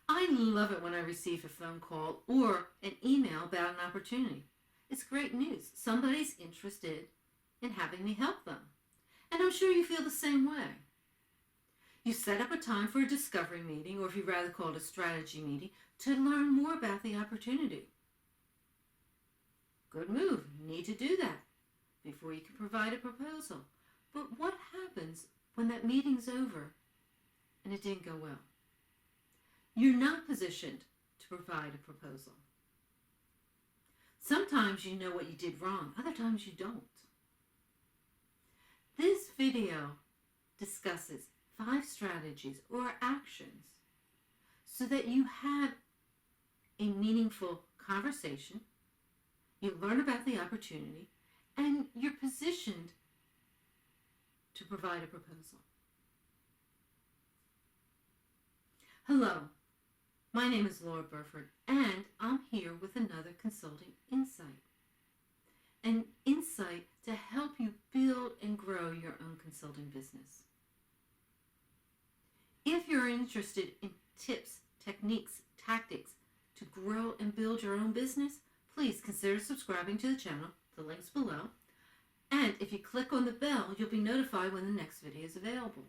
I love it when I receive a phone call or an email about an opportunity. It's great news. Somebody's interested in having me help them. And I'm sure you feel the same way. You set up a time for a discovery meeting, or if you'd rather call it a strategy meeting, to learn more about the opportunity. Good move. You need to do that before you can provide a proposal. But what happens when that meeting's over and it didn't go well? You're not positioned to provide a proposal. Sometimes you know what you did wrong, other times you don't. This video discusses 5 strategies or actions so that you have a meaningful conversation, you learn about the opportunity, and you're positioned to provide a proposal. Hello, my name is Laura Burford, and I'm here with another consulting insight. An insight to help you build and grow your own consulting business. If you're interested in tips, techniques, tactics to grow and build your own business, please consider subscribing to the channel, the link's below. And if you click on the bell, you'll be notified when the next video is available.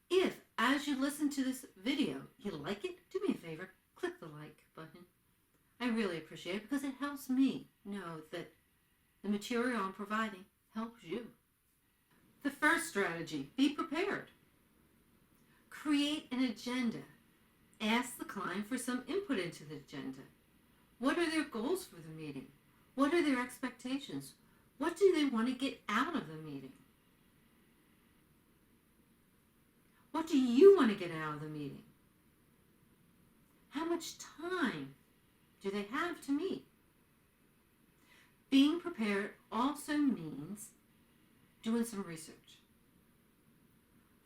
If, as you listen to this video, you like it, do me a favor, click the like button. I really appreciate it because it helps me know that the material I'm providing helps you. The first strategy, be prepared. Create an agenda. Ask the client for some input into the agenda. What are their goals for the meeting? What are their expectations? What do they want to get out of the meeting? What do you want to get out of the meeting? How much time do they have to meet? Being prepared also means doing some research.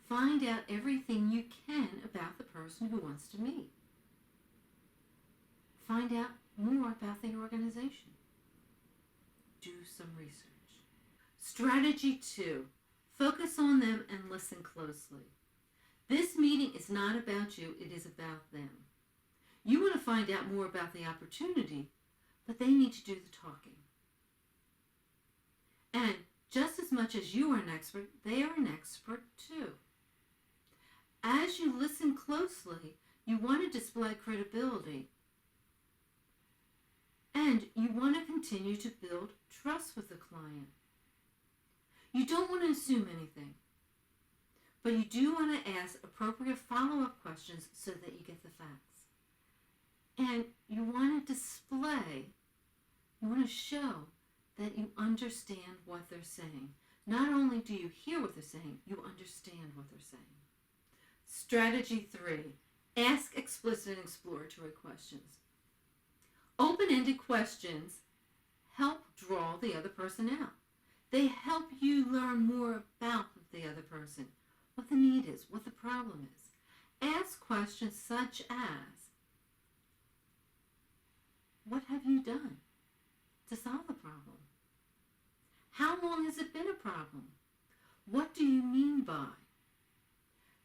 Find out everything you can about the person who wants to meet. Find out more about the organization. Do some research. Strategy 2, focus on them and listen closely. This meeting is not about you, it is about them. You want to find out more about the opportunity, but they need to do the talking. And just as much as you are an expert, they are an expert too. As you listen closely, you want to display credibility. And you want to continue to build trust with the client. You don't want to assume anything, but you do want to ask appropriate follow-up questions so that you get the facts. And you want to display, you want to show that you understand what they're saying. Not only do you hear what they're saying, you understand what they're saying. Strategy 3, ask explicit and exploratory questions. Open-ended questions help draw the other person out. They help you learn more about the other person, what the need is, what the problem is. Ask questions such as, what have you done to solve the problem? How long has it been a problem? What do you mean by?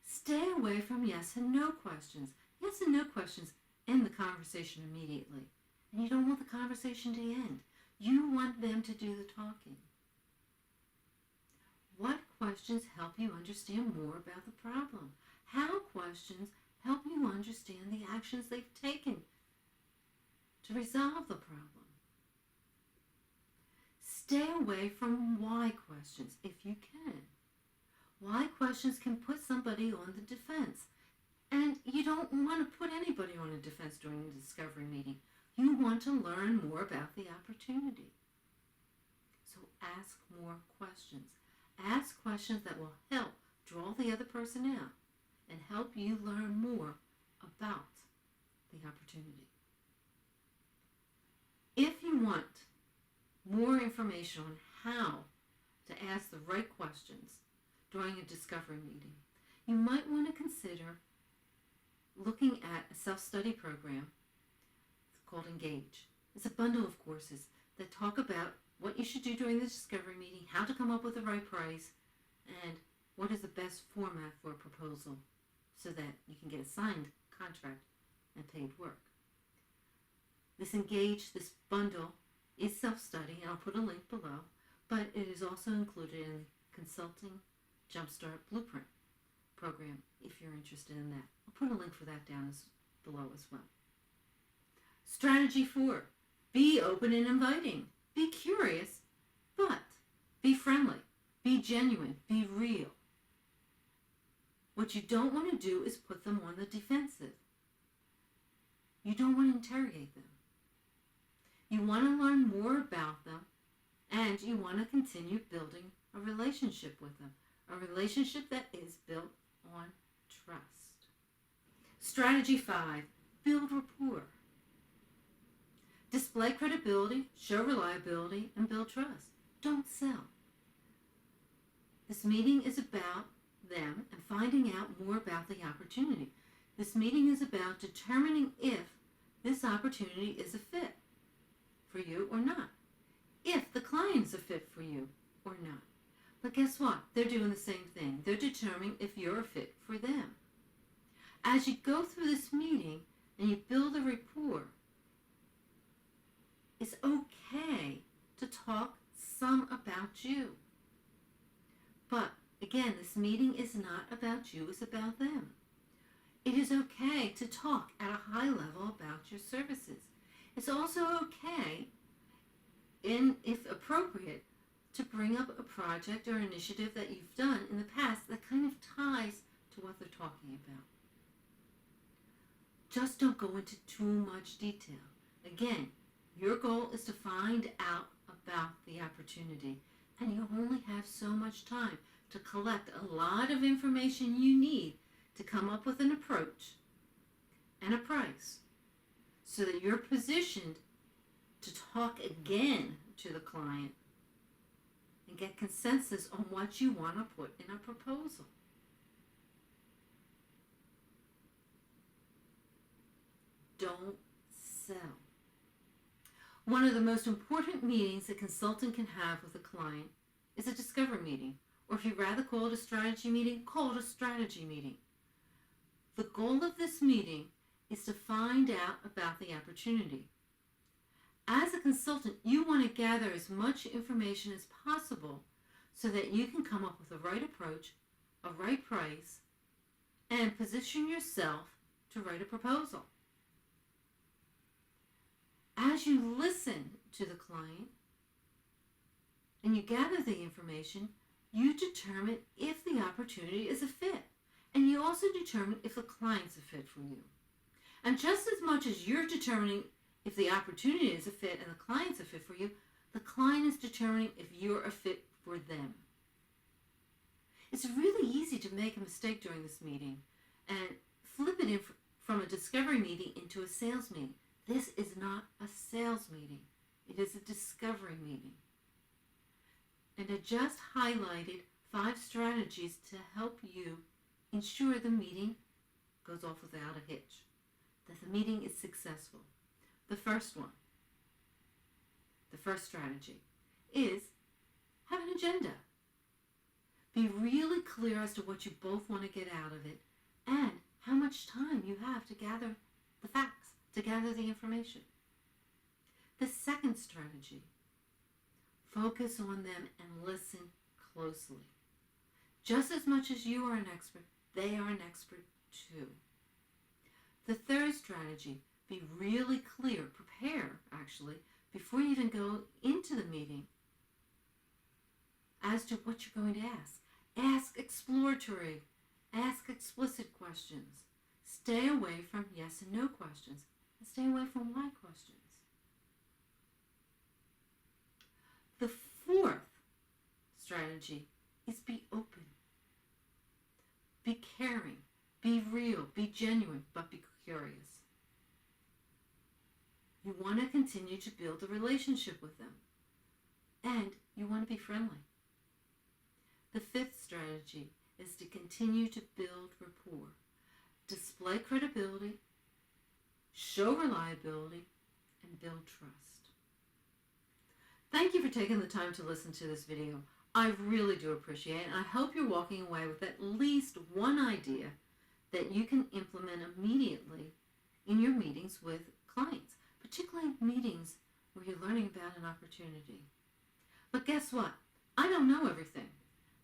Stay away from yes and no questions. Yes and no questions end the conversation immediately. And you don't want the conversation to end. You want them to do the talking. What questions help you understand more about the problem? How questions help you understand the actions they've taken to resolve the problem? Stay away from why questions if you can. Why questions can put somebody on the defense. And you don't want to put anybody on a defense during the discovery meeting. You want to learn more about the opportunity. So ask more questions. Ask questions that will help draw the other person out and help you learn more about the opportunity. If you want more information on how to ask the right questions during a discovery meeting, you might want to consider looking at a self-study program called Engage. It's a bundle of courses that talk about what you should do during the discovery meeting, how to come up with the right price, and what is the best format for a proposal so that you can get a signed contract and paid work. This bundle is self-study, and I'll put a link below, but it is also included in Consulting Jumpstart Blueprint program if you're interested in that. I'll put a link for that down below as well. Strategy 4, be open and inviting. Be curious, but be friendly, be genuine, be real. What you don't want to do is put them on the defensive. You don't want to interrogate them. You want to learn more about them, and you want to continue building a relationship with them, a relationship that is built on trust. Strategy 5, build rapport. Display credibility, show reliability, and build trust. Don't sell. This meeting is about them and finding out more about the opportunity. This meeting is about determining if this opportunity is a fit for you or not. If the client is a fit for you or not. But guess what? They're doing the same thing. They're determining if you're a fit for them. As you go through this meeting and you build a rapport, it's okay to talk some about you. But again, this meeting is not about you, it's about them. It is okay to talk at a high level about your services. It's also okay, if appropriate, to bring up a project or initiative that you've done in the past that kind of ties to what they're talking about. Just don't go into too much detail. Again, your goal is to find out about the opportunity, and you only have so much time to collect a lot of information you need to come up with an approach and a price so that you're positioned to talk again to the client and get consensus on what you want to put in a proposal. Don't sell. One of the most important meetings a consultant can have with a client is a discovery meeting, or if you'd rather call it a strategy meeting, call it a strategy meeting. The goal of this meeting is to find out about the opportunity. As a consultant, you want to gather as much information as possible so that you can come up with the right approach, a right price, and position yourself to write a proposal. As you listen to the client and you gather the information, you determine if the opportunity is a fit. And you also determine if the client's a fit for you. And just as much as you're determining if the opportunity is a fit and the client's a fit for you, the client is determining if you're a fit for them. It's really easy to make a mistake during this meeting and flip it from a discovery meeting into a sales meeting. This is not a sales meeting. It is a discovery meeting. And I just highlighted 5 strategies to help you ensure the meeting goes off without a hitch, that the meeting is successful. The first strategy is have an agenda. Be really clear as to what you both want to get out of it and how much time you have to gather the facts, to gather the information. The second strategy, focus on them and listen closely. Just as much as you are an expert, they are an expert too. The third strategy, be really clear, prepare actually, before you even go into the meeting as to what you're going to ask. Ask exploratory, ask explicit questions. Stay away from yes and no questions, and stay away from why questions. The fourth strategy is be open. Be caring, be real, be genuine, but be curious. You want to continue to build a relationship with them, and you want to be friendly. The fifth strategy is to continue to build rapport, display credibility, show reliability, and build trust. Thank you for taking the time to listen to this video. I really do appreciate it, and I hope you're walking away with at least one idea that you can implement immediately in your meetings with clients, particularly meetings where you're learning about an opportunity. But guess what? I don't know everything,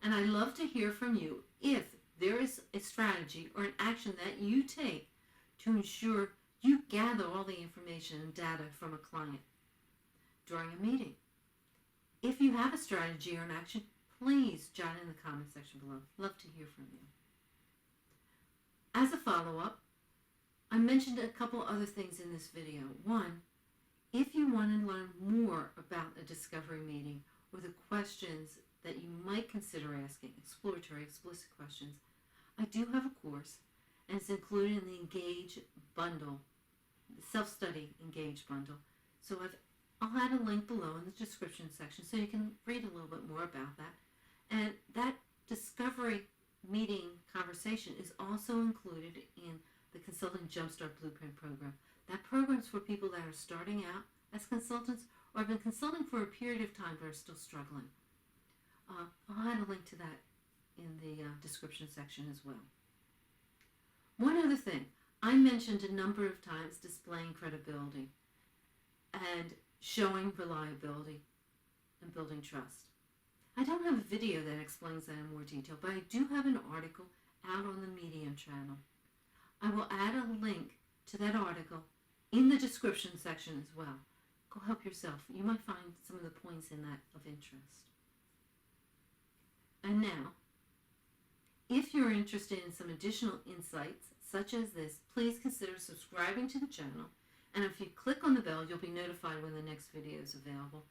and I love to hear from you if there is a strategy or an action that you take to ensure you gather all the information and data from a client during a meeting. If you have a strategy or an action, please jot in the comment section below. Love to hear from you. As a follow-up, I mentioned a couple other things in this video. One, if you want to learn more about a discovery meeting or the questions that you might consider asking, exploratory, explicit questions, I do have a course, and it's included in the Engage bundle, the self-study Engage bundle. So I'll add a link below in the description section so you can read a little bit more about that. And that discovery meeting conversation is also included in the Consulting Jumpstart Blueprint program. That program is for people that are starting out as consultants or have been consulting for a period of time but are still struggling. I'll add a link to that in the description section as well. One other thing, I mentioned a number of times displaying credibility and showing reliability and building trust. I don't have a video that explains that in more detail, but I do have an article out on the Medium channel. I will add a link to that article in the description section as well. Go help yourself. You might find some of the points in that of interest. And now, if you're interested in some additional insights such as this, please consider subscribing to the channel. And if you click on the bell, you'll be notified when the next video is available.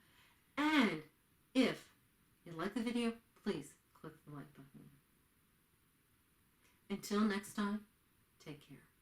And if you like the video, please click the like button. Until next time, take care.